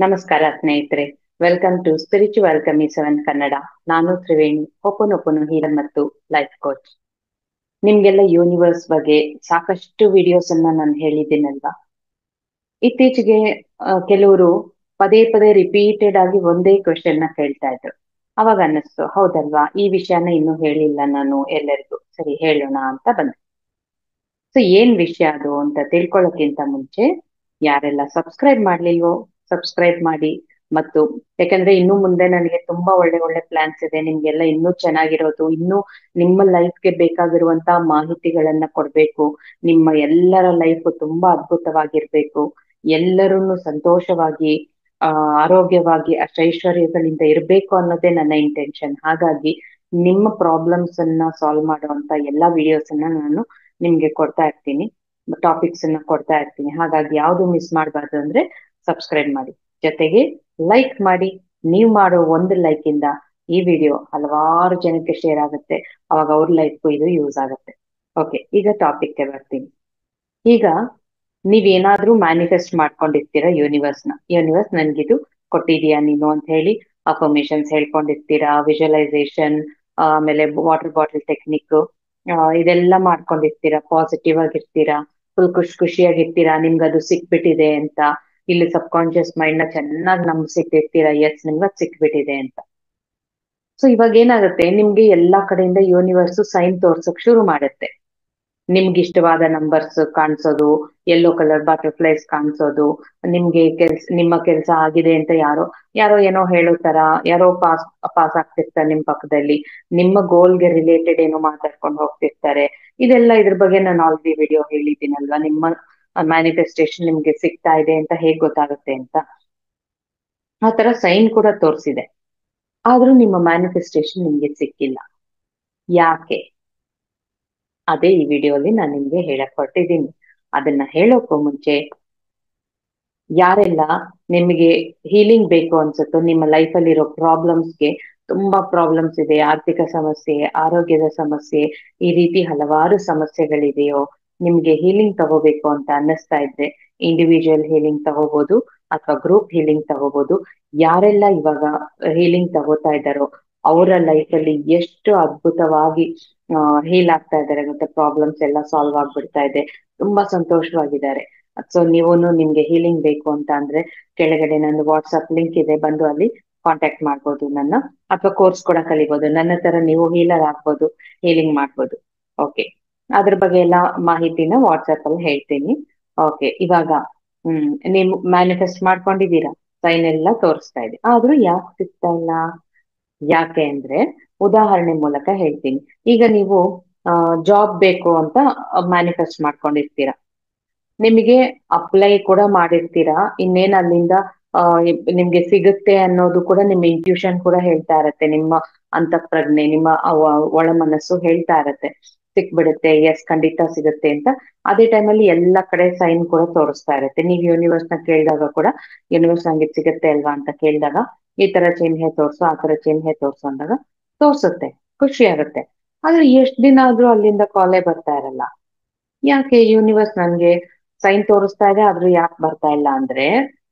ನಮಸ್ಕಾರ ಸ್ನೇಹಿತರೆ. Welcome to spiritual ಕಮಿಸವನ್ ಕನ್ನಡ. ನಾನು ತ್ರಿವೇಣಿ, ಒಪನೊಪನು ಹೀಲರ್ ಮತ್ತು ಲೈಫ್ ಕೋಚ್. ನಿಮ್ಗೆಲ್ಲ ಯೂನಿವರ್ಸ್ ಬಗ್ಗೆ ಸಾಕಷ್ಟು ವಿಡಿಯೋಸ್ ಅನ್ನ ನಾನು ಹೇಳಿದ್ದೀನಲ್ವಾ. ಇತ್ತೀಚೆಗೆ ಕೆಲವರು ಪದೇ ಪದೇ ರಿಪೀಟೆಡ್ ಆಗಿ ಒಂದೇ ಕ್ವೆಶನ್ ನ ಕೇಳ್ತಾ ಇದ್ರು. ಅವಾಗ ಅನ್ನಿಸ್ತು, ಹೌದಲ್ವಾ, ಈ ವಿಷಯನ ಇನ್ನೂ ಹೇಳಿಲ್ಲ ನಾನು ಎಲ್ಲರಿಗೂ, ಸರಿ ಹೇಳೋಣ ಅಂತ ಬಂದೆ. ಸೊ ಏನ್ ವಿಷಯ ಅದು ಅಂತ ತಿಳ್ಕೊಳ್ಳೋಕ್ಕಿಂತ ಮುಂಚೆ ಯಾರೆಲ್ಲ ಸಬ್ಸ್ಕ್ರೈಬ್ ಮಾಡ್ಲಿಲ್ವೋ ಸಬ್ಸ್ಕ್ರೈಬ್ ಮಾಡಿ. ಮತ್ತು ಯಾಕಂದ್ರೆ ಇನ್ನು ಮುಂದೆ ನನಗೆ ತುಂಬಾ ಒಳ್ಳೆ ಒಳ್ಳೆ ಪ್ಲಾನ್ಸ್ ಇದೆ, ನಿಮ್ಗೆಲ್ಲ ಇನ್ನೂ ಚೆನ್ನಾಗಿರೋದು, ಇನ್ನೂ ನಿಮ್ಮ ಲೈಫ್ಗೆ ಬೇಕಾಗಿರುವಂತಹ ಮಾಹಿತಿಗಳನ್ನ ಕೊಡ್ಬೇಕು. ನಿಮ್ಮ ಎಲ್ಲರ ಲೈಫ್ ತುಂಬಾ ಅದ್ಭುತವಾಗಿರ್ಬೇಕು, ಎಲ್ಲರನ್ನು ಸಂತೋಷವಾಗಿ ಆರೋಗ್ಯವಾಗಿ ಅಷ್ಟೈಶ್ವರ್ಯಗಳಿಂದ ಇರ್ಬೇಕು ಅನ್ನೋದೇ ನನ್ನ ಇಂಟೆನ್ಷನ್. ಹಾಗಾಗಿ ನಿಮ್ಮ ಪ್ರಾಬ್ಲಮ್ಸ್ ಅನ್ನ ಸಾಲ್ವ್ ಮಾಡುವಂತ ಎಲ್ಲಾ ವಿಡಿಯೋಸ್ ಅನ್ನ ನಾನು ನಿಮ್ಗೆ ಕೊಡ್ತಾ ಇರ್ತೀನಿ, ಟಾಪಿಕ್ಸ್ ಅನ್ನ ಕೊಡ್ತಾ ಇರ್ತೀನಿ. ಹಾಗಾಗಿ ಯಾವ್ದು ಮಿಸ್ ಮಾಡಬಾರ್ದು ಅಂದ್ರೆ ಸಬ್ಸ್ಕ್ರೈಬ್ ಮಾಡಿ, ಜೊತೆಗೆ ಲೈಕ್ ಮಾಡಿ. ನೀವ್ ಮಾಡೋ ಒಂದು ಲೈಕ್ ಇಂದ ಈ ವಿಡಿಯೋ ಹಲವಾರು ಜನಕ್ಕೆ ಶೇರ್ ಆಗುತ್ತೆ, ಅವಾಗ ಅವ್ರ ಲೈಫ್ಗೂ ಇದು ಯೂಸ್ ಆಗುತ್ತೆ. ಓಕೆ, ಈಗ ಟಾಪಿಕ್ಗೆ ಬರ್ತೀನಿ. ಈಗ ನೀವೇನಾದ್ರೂ ಮ್ಯಾನಿಫೆಸ್ಟ್ ಮಾಡ್ಕೊಂಡಿರ್ತೀರಾ ಯೂನಿವರ್ಸ್ ನನ್ಗಿದು ಕೊಟ್ಟಿದ್ಯಾ ನೀನು ಅಂತ ಹೇಳಿ ಅಫರ್ಮೇಶನ್ಸ್ ಹೇಳ್ಕೊಂಡಿರ್ತೀರಾ, ವಿಜುವಲೈಸೇಷನ್, ಆಮೇಲೆ ವಾಟರ್ ಬಾಟಲ್ ಟೆಕ್ನಿಕ್, ಇದೆಲ್ಲ ಮಾಡ್ಕೊಂಡಿರ್ತೀರಾ, ಪಾಸಿಟಿವ್ ಆಗಿರ್ತೀರಾ, ಫುಲ್ ಖುಷಿಯಾಗಿರ್ತೀರಾ, ನಿಮ್ಗೆ ಅದು ಸಿಕ್ಬಿಟ್ಟಿದೆ ಅಂತ. ಇಲ್ಲಿ ಸಬ್ ಕಾನ್ಶಿಯಸ್ ಮೈಂಡ್ ನ ಚೆನ್ನಾಗಿ ನಂಬಿಸಿಟ್ಟಿರ್ತೀರಾ, ಎಸ್ ನಿಮ್ಗೆ ಅದು ಸಿಕ್ಬಿಟ್ಟಿದೆ ಅಂತ. ಸೊ ಇವಾಗ ಏನಾಗುತ್ತೆ, ನಿಮ್ಗೆ ಎಲ್ಲಾ ಕಡೆಯಿಂದ ಯೂನಿವರ್ಸ್ ಸೈನ್ ತೋರ್ಸಕ್ ಶುರು ಮಾಡುತ್ತೆ. ನಿಮ್ಗೆ ಇಷ್ಟವಾದ ನಂಬರ್ಸ್ ಕಾಣಿಸೋದು, ಯೆಲ್ಲೋ ಕಲರ್ ಬಟರ್ಫ್ಲೈಸ್ ಕಾಣಿಸೋದು, ನಿಮ್ಗೆ ನಿಮ್ಮ ಕೆಲ್ಸ ಆಗಿದೆ ಅಂತ ಯಾರೋ ಯಾರೋ ಏನೋ ಹೇಳೋ ತರ, ಯಾರೋ ಪಾಸ್ ಆಗ್ತಿರ್ತಾರೆ ನಿಮ್ ಪಕ್ಕದಲ್ಲಿ, ನಿಮ್ಮ ಗೋಲ್ಗೆ ರಿಲೇಟೆಡ್ ಏನೋ ಮಾತಾಡ್ಕೊಂಡು ಹೋಗ್ತಿರ್ತಾರೆ. ಇದೆಲ್ಲ ಇದ್ರ ಬಗ್ಗೆ ನಾನು ಆಲ್ರೆಡಿ ವಿಡಿಯೋ ಹೇಳಿದ್ದೀನಲ್ವಾ, ನಿಮ್ಮ ಮ್ಯಾನಿಫೆಸ್ಟೇಷನ್ ನಿಮ್ಗೆ ಸಿಗ್ತಾ ಇದೆ ಅಂತ ಹೇಗ್ ಗೊತ್ತಾಗುತ್ತೆ ಅಂತ. ಆ ತರ ಸೈನ್ ಕೂಡ ತೋರಿಸಿದೆ, ಆದ್ರೂ ನಿಮ್ಮ ಮ್ಯಾನಿಫೆಸ್ಟೇಷನ್ ನಿಮ್ಗೆ ಸಿಕ್ಕಿಲ್ಲ. ಯಾಕೆ? ಅದೇ ಈ ವಿಡಿಯೋಲಿ ನಾನು ನಿಮ್ಗೆ ಹೇಳಕ್ ಹೊರಟಿದ್ದೀನಿ. ಅದನ್ನ ಹೇಳೋಕ್ಕೂ ಮುಂಚೆ, ಯಾರೆಲ್ಲ ನಿಮಗೆ ಹೀಲಿಂಗ್ ಬೇಕು ಅನ್ಸುತ್ತೋ, ನಿಮ್ಮ ಲೈಫಲ್ಲಿ ಇರೋ ಪ್ರಾಬ್ಲಮ್ಸ್ಗೆ, ತುಂಬಾ ಪ್ರಾಬ್ಲಮ್ಸ್ ಇದೆ, ಆರ್ಥಿಕ ಸಮಸ್ಯೆ, ಆರೋಗ್ಯದ ಸಮಸ್ಯೆ, ಈ ರೀತಿ ಹಲವಾರು ಸಮಸ್ಯೆಗಳಿದೆಯೋ, ನಿಮ್ಗೆ ಹೀಲಿಂಗ್ ತಗೋಬೇಕು ಅಂತ ಅನ್ನಿಸ್ತಾ ಇದ್ರೆ ಇಂಡಿವಿಜುವಲ್ ಹೀಲಿಂಗ್ ತಗೋಬಹುದು ಅಥವಾ ಗ್ರೂಪ್ ಹೀಲಿಂಗ್ ತಗೋಬಹುದು. ಯಾರೆಲ್ಲ ಇವಾಗ ಹೀಲಿಂಗ್ ತಗೋತಾ ಇದ್ದಾರೋ ಅವರ ಲೈಫಲ್ಲಿ ಎಷ್ಟು ಅದ್ಭುತವಾಗಿ ಹೀಲ್ ಆಗ್ತಾ ಇದ್ದಾರೆ ಮತ್ತೆ, ಪ್ರಾಬ್ಲಮ್ಸ್ ಎಲ್ಲ ಸಾಲ್ವ್ ಆಗ್ಬಿಡ್ತಾ ಇದೆ, ತುಂಬಾ ಸಂತೋಷವಾಗಿದ್ದಾರೆ. ಸೊ ನೀವೂನು ನಿಮ್ಗೆ ಹೀಲಿಂಗ್ ಬೇಕು ಅಂತ ಅಂದ್ರೆ ಕೆಳಗಡೆ ನನ್ನ ವಾಟ್ಸಪ್ ಲಿಂಕ್ ಇದೆ, ಬಂದು ಅಲ್ಲಿ ಕಾಂಟ್ಯಾಕ್ಟ್ ಮಾಡ್ಬೋದು ನನ್ನ, ಅಥವಾ ಕೋರ್ಸ್ ಕೂಡ ಕಲಿಬಹುದು. ನನ್ನ ತರ ನೀವು ಹೀಲರ್ ಆಗ್ಬೋದು, ಹೀಲಿಂಗ್ ಮಾಡ್ಬೋದು. ಓಕೆ, ಅದ್ರ ಬಗ್ಗೆ ಎಲ್ಲ ಮಾಹಿತಿನ ವಾಟ್ಸಪ್ ಅಲ್ಲಿ ಹೇಳ್ತೀನಿ. ಓಕೆ, ಇವಾಗ ನೀವು ಮ್ಯಾನಿಫೆಸ್ಟ್ ಮಾಡ್ಕೊಂಡಿದ್ದೀರಾ, ಸೈನ್ ಎಲ್ಲ ತೋರಿಸ್ತಾ ಇದೆ, ಆದ್ರೂ ಯಾಕೆ ಸಿಗ್ತಾ ಇಲ್ಲ? ಯಾಕೆ ಅಂದ್ರೆ ಉದಾಹರಣೆ ಮೂಲಕ ಹೇಳ್ತೀನಿ. ಈಗ ನೀವು ಜಾಬ್ ಬೇಕು ಅಂತ ಮ್ಯಾನಿಫೆಸ್ಟ್ ಮಾಡ್ಕೊಂಡಿರ್ತೀರಾ, ನಿಮಗೆ ಅಪ್ಲೈ ಕೂಡ ಮಾಡಿರ್ತೀರಾ, ಇನ್ನೇನ್ ಅಲ್ಲಿಂದ ನಿಮ್ಗೆ ಸಿಗುತ್ತೆ ಅನ್ನೋದು ಕೂಡ ನಿಮ್ಮ ಇಂಟ್ಯೂಷನ್ ಕೂಡ ಹೇಳ್ತಾ ಇರತ್ತೆ, ನಿಮ್ಮ ಅಂತಃಪ್ರಜ್ಞೆ, ನಿಮ್ಮ ಒಳ ಮನಸ್ಸು ಹೇಳ್ತಾ ಇರತ್ತೆ ಸಿಕ್ಬಿಡುತ್ತೆ, ಎಸ್ ಖಂಡಿತ ಸಿಗುತ್ತೆ ಅಂತ. ಅದೇ ಟೈಮಲ್ಲಿ ಎಲ್ಲ ಕಡೆ ಸೈನ್ ಕೂಡ ತೋರಿಸ್ತಾ ಇರತ್ತೆ. ನೀವು ಯೂನಿವರ್ಸ್ ನ ಕೇಳಿದಾಗ ಕೂಡ ಯೂನಿವರ್ಸ್ ನಂಗೆ ಸಿಗುತ್ತೆ ಅಲ್ವಾ ಅಂತ ಕೇಳಿದಾಗ ಈ ತರ ಚಿಹ್ನೆ ತೋರ್ಸು, ಆ ತರ ಚಿಹ್ನೆ ತೋರ್ಸು ಅಂದಾಗ ತೋರ್ಸುತ್ತೆ, ಖುಷಿ ಆಗುತ್ತೆ. ಆದ್ರೆ ಎಷ್ಟ್ ದಿನ ಆದ್ರೂ ಅಲ್ಲಿಂದ ಕಾಲೇ ಬರ್ತಾ ಇರಲ್ಲ. ಯಾಕೆ? ಯೂನಿವರ್ಸ್ ನನ್ಗೆ ಸೈನ್ ತೋರಿಸ್ತಾ ಇದೆ ಆದ್ರೂ ಯಾಕೆ ಬರ್ತಾ ಇಲ್ಲ ಅಂದ್ರೆ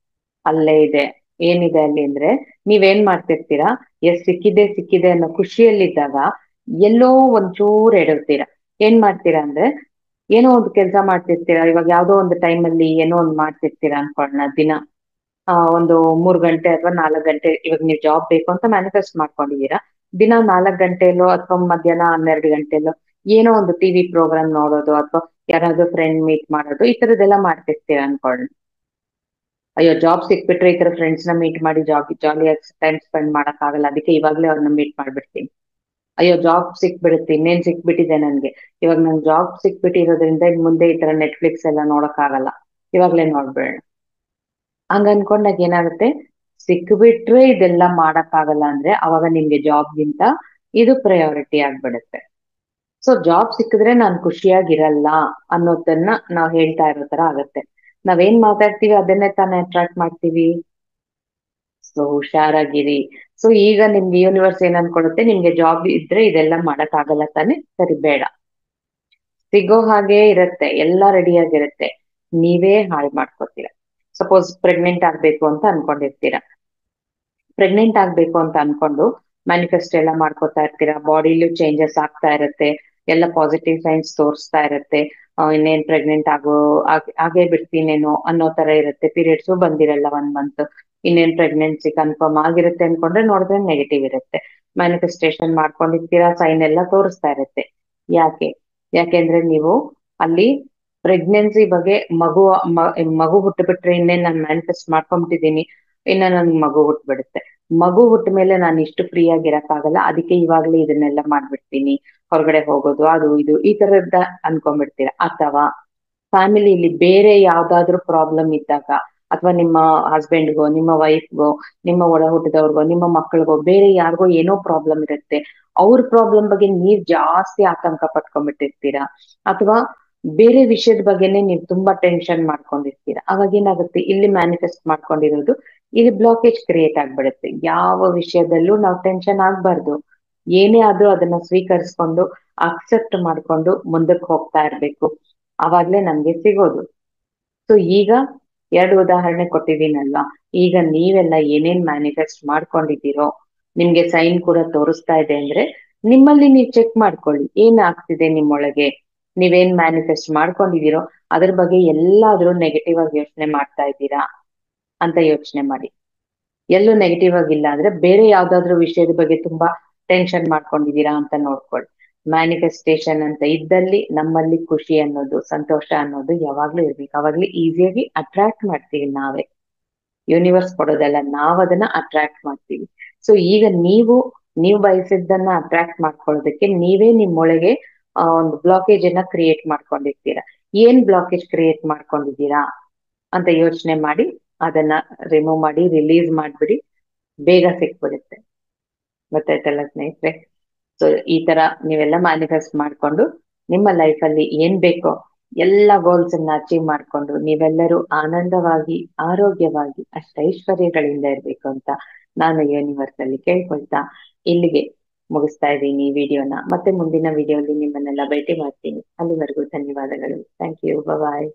ಅಲ್ಲೇ ಇದೆ. ಏನಿದೆ ಅಲ್ಲಿ ಅಂದ್ರೆ, ನೀವೇನ್ ಮಾಡ್ತಿರ್ತೀರಾ, ಎಷ್ಟ್ ಸಿಕ್ಕಿದೆ ಅನ್ನೋ ಖುಷಿಯಲ್ಲಿದ್ದಾಗ ಎಲ್ಲೋ ಒಂಚೂರು ಎಡವ್ತೀರಾ. ಏನ್ ಮಾಡ್ತೀರಾ ಅಂದ್ರೆ, ಏನೋ ಒಂದು ಕೆಲಸ ಮಾಡ್ತಿರ್ತೀರಾ, ಇವಾಗ ಯಾವ್ದೋ ಒಂದು ಟೈಮಲ್ಲಿ ಏನೋ ಒಂದು ಮಾಡ್ತಿರ್ತೀರಾ ಅನ್ಕೊಳ್ಳೋಣ, ದಿನ ಒಂದು 3 ಗಂಟೆ ಅಥವಾ 4 ಗಂಟೆ, ಇವಾಗ ನೀವು ಜಾಬ್ ಬೇಕು ಅಂತ ಮ್ಯಾನಿಫೆಸ್ಟ್ ಮಾಡ್ಕೊಂಡಿದೀರಾ, ದಿನ 4 ಗಂಟೆಲೋ ಅಥವಾ ಮಧ್ಯಾಹ್ನ 12 ಗಂಟೆಲೋ ಏನೋ ಒಂದು ಟಿವಿ ಪ್ರೋಗ್ರಾಮ್ ನೋಡೋದು ಅಥವಾ ಯಾರಾದ್ರೂ ಫ್ರೆಂಡ್ ಮೀಟ್ ಮಾಡೋದು, ಈ ತರದ್ದೆಲ್ಲ ಮಾಡ್ತಿರ್ತೀರಾ ಅನ್ಕೊಳ್ಳಿ. ಅಯ್ಯೋ, ಜಾಬ್ ಸಿಕ್ಬಿಟ್ರೆ ಈ ತರ ಫ್ರೆಂಡ್ಸ್ ನ ಮೀಟ್ ಮಾಡಿ ಜಾಲಿಯಾಗಿ ಟೈಮ್ ಸ್ಪೆಂಡ್ ಮಾಡಕ್ ಆಗಲ್ಲ, ಅದಕ್ಕೆ ಇವಾಗ್ಲೇ ಅವ್ರನ್ನ ಮೀಟ್ ಮಾಡ್ಬಿಡ್ತೀನಿ. ಅಯ್ಯೋ, ಜಾಬ್ ಸಿಕ್ಬಿಡುತ್ತೆ, ಇನ್ನೇನ್ ಸಿಕ್ಬಿಟ್ಟಿದೆ ನನ್ಗೆ, ಇವಾಗ ನನ್ ಜಾಬ್ ಸಿಕ್ಬಿಟ್ಟಿರೋದ್ರಿಂದ ಇನ್ ಮುಂದೆ ಈ ತರ ನೆಟ್ಫ್ಲಿಕ್ಸ್ ಎಲ್ಲ ನೋಡಕ್ ಆಗಲ್ಲ, ಇವಾಗ್ಲೇ ನೋಡ್ಬೇಡ. ಹಂಗ ಅನ್ಕೊಂಡಾಗ ಏನಾಗುತ್ತೆ, ಸಿಕ್ಬಿಟ್ರೆ ಇದೆಲ್ಲ ಮಾಡಕ್ ಆಗಲ್ಲ ಅಂದ್ರೆ ಅವಾಗ ನಿಮ್ಗೆ ಜಾಬ್ಗಿಂತ ಇದು ಪ್ರಯಾರಿಟಿ ಆಗ್ಬಿಡುತ್ತೆ. ಸೊ ಜಾಬ್ ಸಿಕ್ಕಿದ್ರೆ ನಾನ್ ಖುಷಿಯಾಗಿರಲ್ಲ ಅನ್ನೋದನ್ನ ನಾವ್ ಹೇಳ್ತಾ ಇರೋ ತರ ಆಗತ್ತೆ. ನಾವೇನ್ ಮಾತಾಡ್ತೀವಿ ಅದನ್ನೇ ತಾನೇ ಅಟ್ರಾಕ್ಟ್ ಮಾಡ್ತೀವಿ. ಸೊ ಹುಷಾರಾಗಿರಿ. ಸೊ ಈಗ ನಿಮ್ಗೆ ಯೂನಿವರ್ಸ್ ಏನ್ ಅನ್ಕೊಳುತ್ತೆ, ನಿಮ್ಗೆ ಜಾಬ್ ಇದ್ರೆ ಇದೆಲ್ಲ ಮಾಡಕ್ ಆಗಲ್ಲ ತಾನೆ, ಸರಿ ಬೇಡ, ಸಿಗೋ ಹಾಗೆ ಇರತ್ತೆ, ಎಲ್ಲ ರೆಡಿಯಾಗಿರುತ್ತೆ, ನೀವೇ ಹಾಳು ಮಾಡ್ಕೊತೀರ. ಸಪೋಸ್ ಪ್ರೆಗ್ನೆಂಟ್ ಆಗ್ಬೇಕು ಅಂತ ಅನ್ಕೊಂಡಿರ್ತೀರಾ. ಪ್ರೆಗ್ನೆಂಟ್ ಆಗ್ಬೇಕು ಅಂತ ಅನ್ಕೊಂಡು ಮ್ಯಾನಿಫೆಸ್ಟ್ ಎಲ್ಲ ಮಾಡ್ಕೊತಾ ಇರ್ತೀರಾ, ಬಾಡಿಲೂ ಚೇಂಜಸ್ ಆಗ್ತಾ ಇರತ್ತೆ, ಎಲ್ಲ ಪಾಸಿಟಿವ್ ಸೈನ್ಸ್ ತೋರಿಸ್ತಾ ಇರತ್ತೆ. ಇನ್ನೇನ್ ಪ್ರೆಗ್ನೆಂಟ್ ಆಗೇ ಬಿಡ್ತೀನೇನೋ ಅನ್ನೋ ತರ ಇರುತ್ತೆ. ಪೀರಿಯಡ್ಸು ಬಂದಿರಲ್ಲ 1 ಮಂತ್, ಇನ್ನೇನ್ ಪ್ರೆಗ್ನೆನ್ಸಿ ಕನ್ಫರ್ಮ್ ಆಗಿರುತ್ತೆ ಅನ್ಕೊಂಡ್ರೆ ನೋಡಿದ್ರೆ ನೆಗೆಟಿವ್ ಇರುತ್ತೆ. ಮ್ಯಾನಿಫೆಸ್ಟೇಷನ್ ಮಾಡ್ಕೊಂಡಿರ್ತೀರಾ, ಸೈನ್ ಎಲ್ಲ ತೋರಿಸ್ತಾ ಇರುತ್ತೆ. ಯಾಕೆ? ಯಾಕೆಂದ್ರೆ ನೀವು ಅಲ್ಲಿ ಪ್ರೆಗ್ನೆನ್ಸಿ ಬಗ್ಗೆ ಮಗು ಹುಟ್ಟುಬಿಟ್ರೆ ಇನ್ನೇನ್ ನಾನು ಮ್ಯಾನಿಫೆಸ್ಟ್ ಮಾಡ್ಕೊಂಡ್ಬಿಟ್ಟಿದೀನಿ, ಇನ್ನ ನನ್ ಮಗು ಹುಟ್ಬಿಡುತ್ತೆ, ಮಗು ಹುಟ್ಟ ಮೇಲೆ ನಾನು ಇಷ್ಟು ಫ್ರೀ ಆಗಿರಕ್ಕಾಗಲ್ಲ, ಅದಕ್ಕೆ ಇವಾಗ್ಲೇ ಇದನ್ನೆಲ್ಲ ಮಾಡ್ಬಿಡ್ತೀನಿ, ಹೊರಗಡೆ ಹೋಗೋದು ಅದು ಇದು ಈ ತರದ್ದ ಅನ್ಕೊಂಡ್ಬಿಡ್ತೀರಾ. ಅಥವಾ ಫ್ಯಾಮಿಲಿಲಿ ಬೇರೆ ಯಾವ್ದಾದ್ರು ಪ್ರಾಬ್ಲಮ್ ಇದ್ದಾಗ, ಅಥವಾ ನಿಮ್ಮ ಹಸ್ಬೆಂಡ್ಗೋ, ನಿಮ್ಮ ವೈಫ್ಗೋ, ನಿಮ್ಮ ಒಡ ಹುಟ್ಟಿದವ್ರಿಗೋ, ನಿಮ್ಮ ಮಕ್ಕಳಿಗೋ, ಬೇರೆ ಯಾರಿಗೋ ಏನೋ ಪ್ರಾಬ್ಲಮ್ ಇರುತ್ತೆ, ಅವ್ರ ಪ್ರಾಬ್ಲಮ್ ಬಗ್ಗೆ ನೀವ್ ಜಾಸ್ತಿ ಆತಂಕ ಪಟ್ಕೊಂಡ್ಬಿಟ್ಟಿರ್ತೀರಾ. ಅಥವಾ ಬೇರೆ ವಿಷಯದ ಬಗ್ಗೆನೆ ನೀವು ತುಂಬಾ ಟೆನ್ಷನ್ ಮಾಡ್ಕೊಂಡಿರ್ತೀರಾ. ಅವಾಗ ಏನಾಗುತ್ತೆ, ಇಲ್ಲಿ ಮ್ಯಾನಿಫೆಸ್ಟ್ ಮಾಡ್ಕೊಂಡಿರೋದು ಇಲ್ಲಿ ಬ್ಲಾಕೇಜ್ ಕ್ರಿಯೇಟ್ ಆಗ್ಬಿಡುತ್ತೆ. ಯಾವ ವಿಷಯದಲ್ಲೂ ನಾವು ಟೆನ್ಷನ್ ಆಗ್ಬಾರ್ದು, ಏನೇ ಆದ್ರೂ ಅದನ್ನ ಸ್ವೀಕರಿಸ್ಕೊಂಡು ಅಕ್ಸೆಪ್ಟ್ ಮಾಡ್ಕೊಂಡು ಮುಂದಕ್ಕೆ ಹೋಗ್ತಾ ಇರ್ಬೇಕು. ಅವಾಗ್ಲೇ ನಮ್ಗೆ ಸಿಗೋದು. ಸೊ ಈಗ 2 ಉದಾಹರಣೆ ಕೊಟ್ಟಿದ್ದೀನಲ್ವಾ, ಈಗ ನೀವೆಲ್ಲ ಏನೇನ್ ಮ್ಯಾನಿಫೆಸ್ಟ್ ಮಾಡ್ಕೊಂಡಿದ್ದೀರೋ, ನಿಮ್ಗೆ ಸೈನ್ ಕೂಡ ತೋರಿಸ್ತಾ ಇದೆ ಅಂದ್ರೆ ನಿಮ್ಮಲ್ಲಿ ನೀವು ಚೆಕ್ ಮಾಡ್ಕೊಳ್ಳಿ, ಏನ್ ಆಗ್ತಿದೆ ನಿಮ್ಮೊಳಗೆ, ನೀವೇನ್ ಮ್ಯಾನಿಫೆಸ್ಟ್ ಮಾಡ್ಕೊಂಡಿದ್ದೀರೋ ಅದ್ರ ಬಗ್ಗೆ ಎಲ್ಲಾದ್ರೂ ನೆಗೆಟಿವ್ ಆಗಿ ಯೋಚನೆ ಮಾಡ್ತಾ ಇದ್ದೀರಾ ಅಂತ ಯೋಚನೆ ಮಾಡಿ. ಎಲ್ಲೂ ನೆಗೆಟಿವ್ ಆಗಿಲ್ಲ ಅಂದ್ರೆ ಬೇರೆ ಯಾವ್ದಾದ್ರು ವಿಷಯದ ಬಗ್ಗೆ ತುಂಬಾ ಟೆನ್ಷನ್ ಮಾಡ್ಕೊಂಡಿದೀರಾ ಅಂತ ನೋಡ್ಕೊಳ್ಳಿ. ಮ್ಯಾನಿಫೆಸ್ಟೇಷನ್ ಅಂತ ಇದ್ದಲ್ಲಿ ನಮ್ಮಲ್ಲಿ ಖುಷಿ ಅನ್ನೋದು, ಸಂತೋಷ ಅನ್ನೋದು ಯಾವಾಗ್ಲೂ ಇರ್ಬೇಕು. ಅವಾಗ್ಲೇ ಈಸಿಯಾಗಿ ಅಟ್ರಾಕ್ಟ್ ಮಾಡ್ತೀವಿ ನಾವೇ, ಯೂನಿವರ್ಸ್ ಕೊಡೋದಲ್ಲ, ನಾವ್ ಅದನ್ನ ಅಟ್ರಾಕ್ಟ್ ಮಾಡ್ತೀವಿ. ಸೊ ಈಗ ನೀವು ಬಯಸಿದ್ದನ್ನ ಅಟ್ರಾಕ್ಟ್ ಮಾಡ್ಕೊಳ್ಳೋದಕ್ಕೆ ನೀವೇ ನಿಮ್ಮೊಳಗೆ ಒಂದು ಬ್ಲಾಕೇಜ್ ಅನ್ನ ಕ್ರಿಯೇಟ್ ಮಾಡ್ಕೊಂಡಿರ್ತೀರಾ. ಏನ್ ಬ್ಲಾಕೇಜ್ ಕ್ರಿಯೇಟ್ ಮಾಡ್ಕೊಂಡಿದ್ದೀರಾ ಅಂತ ಯೋಚನೆ ಮಾಡಿ ಅದನ್ನ ರಿಮೂವ್ ಮಾಡಿ, ರಿಲೀಸ್ ಮಾಡ್ಬಿಡಿ, ಬೇಗ ಸಿಕ್ಬಿಡುತ್ತೆ. ಗೊತ್ತಾಯ್ತಲ್ಲ ಸ್ನೇಹಿತರೆ? ಸೊ ಈ ತರ ನೀವೆಲ್ಲ ಮ್ಯಾನಿಫೆಸ್ಟ್ ಮಾಡ್ಕೊಂಡು ನಿಮ್ಮ ಲೈಫ್ ಅಲ್ಲಿ ಏನ್ ಬೇಕೋ ಎಲ್ಲ ಗೋಲ್ಸ್ ಅನ್ನ ಅಚೀವ್ ಮಾಡ್ಕೊಂಡು ನೀವೆಲ್ಲರೂ ಆನಂದವಾಗಿ, ಆರೋಗ್ಯವಾಗಿ, ಅಷ್ಟೈಶ್ವರ್ಯಗಳಿಂದ ಇರ್ಬೇಕು ಅಂತ ನಾನು ಯೂನಿವರ್ಸ್ ಅಲ್ಲಿ ಕೇಳ್ಕೊಳ್ತಾ ಇಲ್ಲಿಗೆ ಮುಗಿಸ್ತಾ ಇದ್ದೀನಿ ಈ ವಿಡಿಯೋನ. ಮತ್ತೆ ಮುಂದಿನ ವಿಡಿಯೋಲಿ ನಿಮ್ಮನ್ನೆಲ್ಲ ಭೇಟಿ ಮಾಡ್ತೀನಿ. ಅಲ್ಲಿವರೆಗೂ ಧನ್ಯವಾದಗಳು. Thank you. ಬಾಯ್.